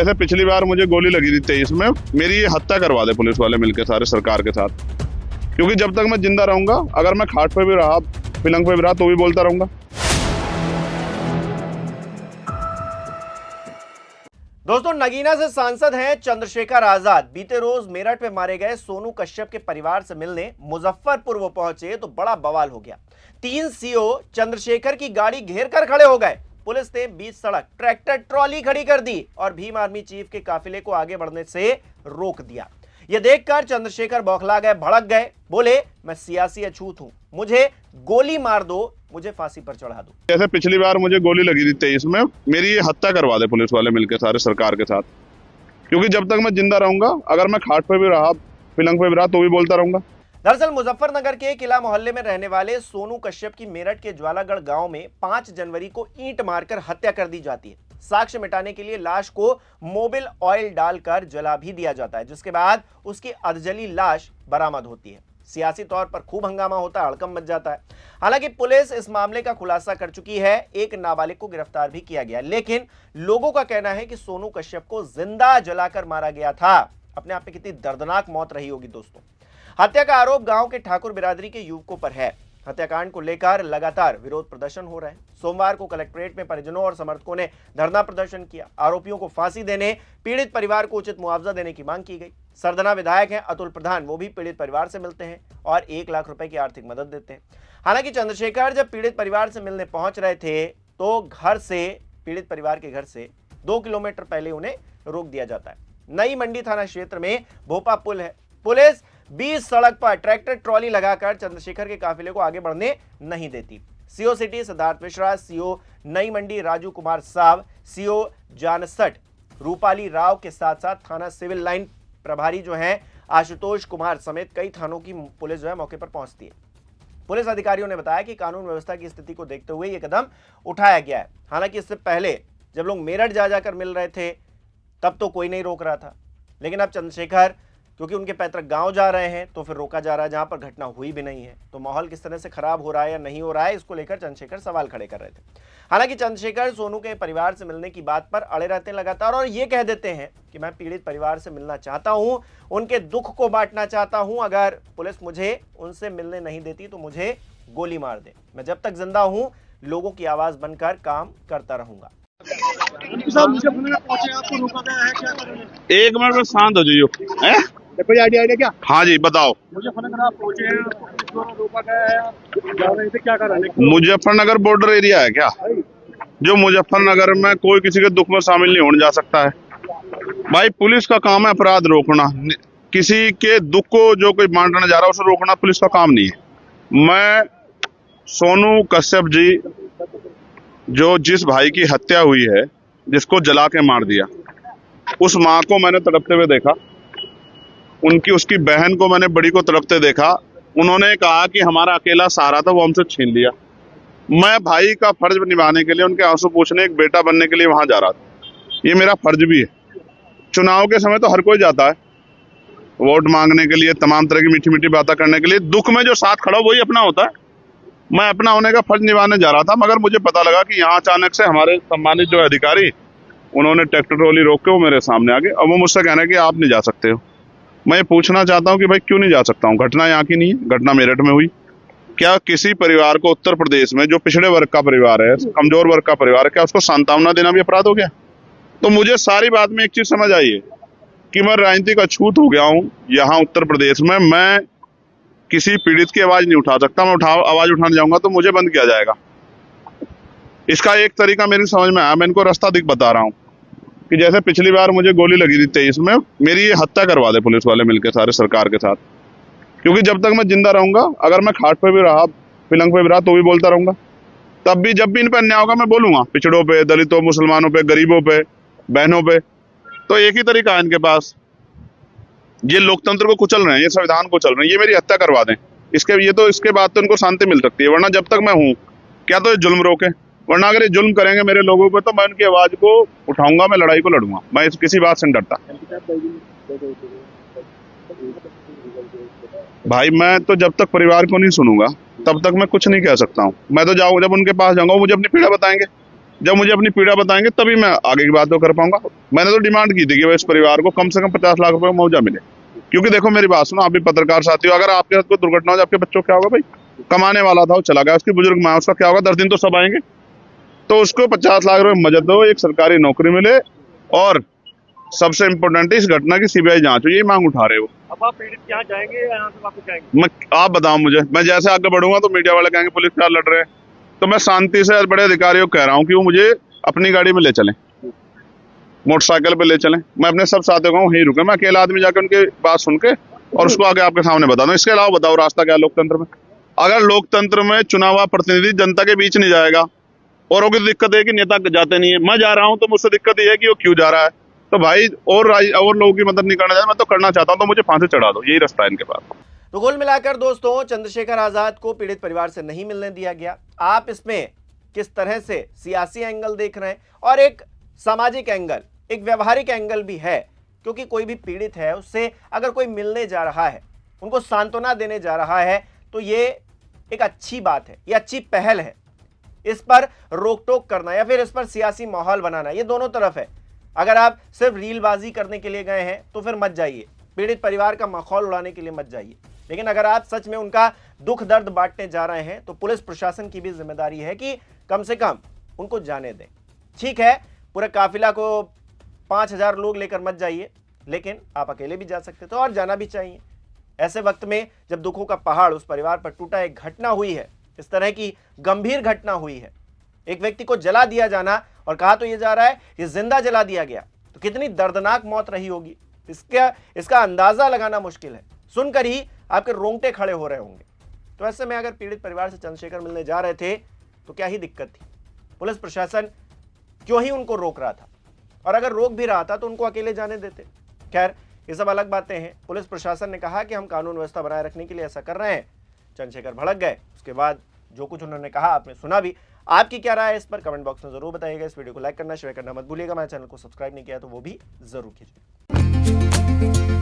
जैसे पिछली बार मुझे गोली लगी थी 23 में, मेरी ये हत्या करवा दे पुलिस वाले मिलकर सारे सरकार के साथ। क्योंकि जब तक मैं जिंदा रहूंगा, अगर मैं खाट पे भी रहा, पलंग पे भी रहा, तो भी बोलता रहूंगा। दोस्तों, नगीना से सांसद हैं चंद्रशेखर आजाद। बीते रोज मेरठ में मारे गए सोनू कश्यप के परिवार से मिलने मुजफ्फरपुर वो पहुंचे तो बड़ा बवाल हो गया। 3 सीओ चंद्रशेखर की गाड़ी घेर कर खड़े हो गए। पुलिस ने बीच सड़क ट्रैक्टर ट्रॉली खड़ी कर दी और भीम आर्मी चीफ के काफिले को आगे बढ़ने से रोक दिया। यह देखकर चंद्रशेखर बौखला गए, भड़क गए, बोले मैं सियासी अछूत हूं, मुझे गोली मार दो, मुझे फांसी पर चढ़ा दो। जैसे पिछली बार मुझे गोली लगी थी 23 में, मेरी ये हत्या करवा दे पुलिस वाले मिलकर सारे सरकार के साथ। क्योंकि जब तक मैं जिंदा रहूंगा, अगर मैं खाट पे भी रहा, पलंग पे भी रहा, तो भी बोलता रहूंगा। दरअसल मुजफ्फरनगर के किला मोहल्ले में रहने वाले सोनू कश्यप की मेरठ के ज्वालागढ़ गांव में 5 जनवरी को ईंट मारकर हत्या कर दी जाती है। साक्ष्य मिटाने के लिए लाश को मोबिल ऑयल डालकर जला भी दिया जाता है, जिसके बाद उसकी अधजली लाश बरामद होती है। सियासी तौर पर खूब हंगामा होता है, हड़कंप मच जाता है। हालांकि पुलिस इस मामले का खुलासा कर चुकी है, एक नाबालिग को गिरफ्तार भी किया गया। लेकिन लोगों का कहना है कि सोनू कश्यप को जिंदा जलाकर मारा गया था। अपने आप में कितनी दर्दनाक मौत रही होगी दोस्तों। हत्या का आरोप गांव के ठाकुर बिरादरी के युवकों पर है। हत्याकांड को लेकर लगातार विरोध प्रदर्शन हो रहा है। सोमवार को कलेक्ट्रेट में परिजनों और समर्थकों ने धरना प्रदर्शन किया। आरोपियों को फांसी देने, पीड़ित परिवार को उचित मुआवजा देने की मांग की गई। सरदना विधायक हैं अतुल प्रधान, वो भी पीड़ित परिवार से मिलते हैं और 1 लाख रुपए की आर्थिक मदद देते हैं। हालांकि चंद्रशेखर जब पीड़ित परिवार से मिलने पहुंच रहे थे तो पीड़ित परिवार के घर से 2 किलोमीटर पहले उन्हें रोक दिया जाता है। नई मंडी थाना क्षेत्र में भोपा पुल है। पुलिस 20 सड़क पर ट्रैक्टर ट्रॉली लगाकर चंद्रशेखर के काफिले को आगे बढ़ने नहीं देती। CO city Siddharth Mishra, CO Nai Mandi Raju Kumar Sao, CO Jansath Rupali Rao के साथ साथ थाना सिविल लाइन प्रभारी जो हैं आशुतोष कुमार समेत कई थानों की पुलिस जो है मौके पर पहुंचती है। पुलिस अधिकारियों ने बताया कि कानून व्यवस्था की स्थिति को देखते हुए यह कदम उठाया गया है। हालांकि इससे पहले जब लोग मेरठ जा जाकर मिल रहे थे तब तो कोई नहीं रोक रहा था, लेकिन अब चंद्रशेखर क्योंकि उनके पैतृक गांव जा रहे हैं तो फिर रोका जा रहा है, जहां पर घटना हुई भी नहीं है। तो माहौल किस तरह से खराब हो रहा है या नहीं हो रहा है, इसको लेकर चंद्रशेखर सवाल खड़े कर रहे थे। हालांकि चंद्रशेखर सोनू के परिवार से मिलने की बात पर अड़े रहते हैं लगातार और ये कह देते हैं कि मैं पीड़ित परिवार से मिलना चाहता हूं, उनके दुख को बांटना चाहता हूं। अगर पुलिस मुझे उनसे मिलने नहीं देती तो मुझे गोली मार दे। मैं जब तक जिंदा हूं लोगों की आवाज बनकर काम करता रहूंगा। एक मिनट में शांत हो जाइए। कोई आइडिया क्या? हाँ जी बताओ। मुजफ्फरनगर आप पहुंचे हैं, रोका गया है, क्या कर रहे हैं? मुजफ्फरनगर बॉर्डर एरिया है क्या? जो मुजफ्फरनगर में कोई किसी के दुख में शामिल नहीं होने जा सकता है। भाई पुलिस का काम है अपराध रोकना, किसी के दुख को जो कोई बांटने जा रहा है उसे रोकना पुलिस का काम नहीं है। मैं सोनू कश्यप जी, जो जिस भाई की हत्या हुई है, जिसको जला के मार दिया, उस माँ को मैंने तड़पते हुए देखा, उसकी बहन को मैंने बड़ी को तड़पते देखा। उन्होंने कहा कि हमारा अकेला सहारा था, वो हमसे छीन लिया। मैं भाई का फर्ज निभाने के लिए, उनके आंसू पोंछने, एक बेटा बनने के लिए वहां जा रहा था। ये मेरा फर्ज भी है। चुनाव के समय तो हर कोई जाता है वोट मांगने के लिए, तमाम तरह की मीठी मीठी बातें करने के लिए। दुख में जो साथ खड़ा वही अपना होता है। मैं अपना होने का फर्ज निभाने जा रहा था, मगर मुझे पता लगा कि यहाँ अचानक से हमारे सम्मानित जो अधिकारी, उन्होंने ट्रैक्टर ट्रॉली रोक के वो मेरे सामने आ गए। अब वो मुझसे कहना है कि आप नहीं जा सकते हो। मैं ये पूछना चाहता हूँ कि भाई क्यों नहीं जा सकता हूँ? घटना यहाँ की नहीं है, घटना मेरठ में हुई। क्या किसी परिवार को उत्तर प्रदेश में, जो पिछड़े वर्ग का परिवार है, कमजोर वर्ग का परिवार है, क्या उसको सांत्वना देना भी अपराध हो गया? तो मुझे सारी बात में एक चीज समझ आई है कि मैं राजनीतिक अछूत हो गया हूँ। यहाँ उत्तर प्रदेश में मैं किसी पीड़ित की आवाज नहीं उठा सकता। मैं आवाज उठाने जाऊंगा तो मुझे बंद किया जाएगा। इसका एक तरीका मेरी समझ में आया, मैं इनको रास्ता दिख बता रहा हूँ कि जैसे पिछली बार मुझे गोली लगी थी 23 में, मेरी ये हत्या करवा दे पुलिस वाले मिलकर सारे सरकार के साथ। क्योंकि जब तक मैं जिंदा रहूंगा, अगर मैं खाट पे भी रहा, पलंग पे भी रहा, तो भी बोलता रहूंगा। तब भी जब भी इन पर अन्याय होगा मैं बोलूंगा, पिछड़ों पे, दलितों, मुसलमानों पे, गरीबों पे, बहनों पे। तो एक ही तरीका है इनके पास। ये लोकतंत्र को कुचल रहे हैं, ये संविधान को चल रहे हैं, ये मेरी हत्या करवा दें। इसके बाद तो इनको शांति मिल सकती है, वरना जब तक मैं हूँ क्या तो ये जुल्म रोके। वरना अगर ये जुल्म करेंगे मेरे लोगों पे तो मैं उनकी आवाज को उठाऊंगा, मैं लड़ाई को लड़ूंगा। मैं किसी बात से नहीं डरता भाई। मैं तो जब तक परिवार को नहीं सुनूंगा तब तक मैं कुछ नहीं कह सकता हूँ। मैं तो जब उनके पास जाऊंगा वो मुझे अपनी पीड़ा बताएंगे। जब मुझे अपनी पीड़ा बताएंगे तभी मैं आगे की बात तो कर पाऊंगा। मैंने तो डिमांड की थी कि भाई इस परिवार को कम से कम 50 लाख रुपए का मुआवजा मिले, क्योंकि देखो मेरी बात सुनो, आप भी पत्रकार साथी हो, अगर आपके साथ कोई दुर्घटना हो जाए आपके बच्चों को क्या होगा भाई? कमाने वाला था वो चला गया, उसकी बुजुर्ग माँ, उसका क्या होगा? 10 दिन तो सब आएंगे। तो उसको 50 लाख रुपए मदद दो, एक सरकारी नौकरी मिले, और सबसे इम्पोर्टेंट है इस घटना की सीबीआई जांच हो, ये मांग उठा रहे हो। अब आप पीड़ित यहाँ जाएंगे या यहाँ से वापस जाएंगे? मैं, आप बताओ मुझे, मैं जैसे आगे बढ़ूंगा तो मीडिया वाले कहेंगे पुलिस क्या लड़ रहे हैं, तो मैं शांति से बड़े अधिकारियों को कह रहा हूँ कि वो मुझे अपनी गाड़ी में ले चलें, मोटरसाइकिल पे ले चलें, मैं अपने सब साथियों को वहीं रुके, मैं अकेला आदमी जाकर उनकी बात सुन के और उसको आगे आपके सामने बता दूं। इसके अलावा बताओ रास्ता क्या है लोकतंत्र में? अगर लोकतंत्र में चुनावा प्रतिनिधि जनता के बीच नहीं जाएगा, और की दिक्कत है कि नेता जाते नहीं है, मैं जा रहा हूं तो मुझसे दिक्कत ये है कि वो क्यों जा रहा है, तो भाई और लोगों की मदद नहीं करना चाहता, मैं तो करना चाहता हूं, तो मुझे फांसी चढ़ा दो, यही रास्ता है इनके पास। तो कुल मिलाकर दोस्तों, चंद्रशेखर आजाद को पीड़ित परिवार से नहीं मिलने दिया गया। आप इसमें किस तरह से सियासी एंगल देख रहे हैं, और एक सामाजिक एंगल, एक व्यवहारिक एंगल भी है, क्योंकि कोई भी पीड़ित है उससे अगर कोई मिलने जा रहा है, उनको सांत्वना देने जा रहा है, तो ये एक अच्छी बात है, ये अच्छी पहल है। इस पर रोक टोक करना या फिर इस पर सियासी माहौल बनाना, ये दोनों तरफ है। अगर आप सिर्फ रीलबाजी करने के लिए गए हैं तो फिर मत जाइए, पीड़ित परिवार का माहौल उड़ाने के लिए मत जाइए। लेकिन अगर आप सच में उनका दुख दर्द बांटने जा रहे हैं तो पुलिस प्रशासन की भी जिम्मेदारी है कि कम से कम उनको जाने दें। ठीक है, पूरे काफिला को 5000 लोग लेकर मत जाइए, लेकिन आप अकेले भी जा सकते थे और जाना भी चाहिए। ऐसे वक्त में जब दुखों का पहाड़ उस परिवार पर टूटा, एक घटना हुई है, इस तरह की गंभीर घटना हुई है, एक व्यक्ति को जला दिया जाना, और कहा तो ये जा रहा है ये जिंदा जला दिया गया, तो कितनी दर्दनाक मौत रही होगी इसका अंदाजा लगाना मुश्किल है। सुनकर ही आपके रोंगटे खड़े हो रहे होंगे। तो ऐसे में अगर पीड़ित परिवार से चंद्रशेखर मिलने जा रहे थे तो क्या ही दिक्कत थी? पुलिस प्रशासन क्यों ही उनको रोक रहा था? और अगर रोक भी रहा था तो उनको अकेले जाने देते। खैर, ये सब अलग बातें हैं। पुलिस प्रशासन ने कहा कि हम कानून व्यवस्था बनाए रखने के लिए ऐसा कर रहे हैं। चंद्रशेखर भड़क गए, उसके बाद जो कुछ उन्होंने कहा आपने सुना भी। आपकी क्या राय है इस पर कमेंट बॉक्स में जरूर बताइएगा। इस वीडियो को लाइक करना, शेयर करना मत भूलिएगा। मेरे चैनल को सब्सक्राइब नहीं किया तो वो भी जरूर कीजिए।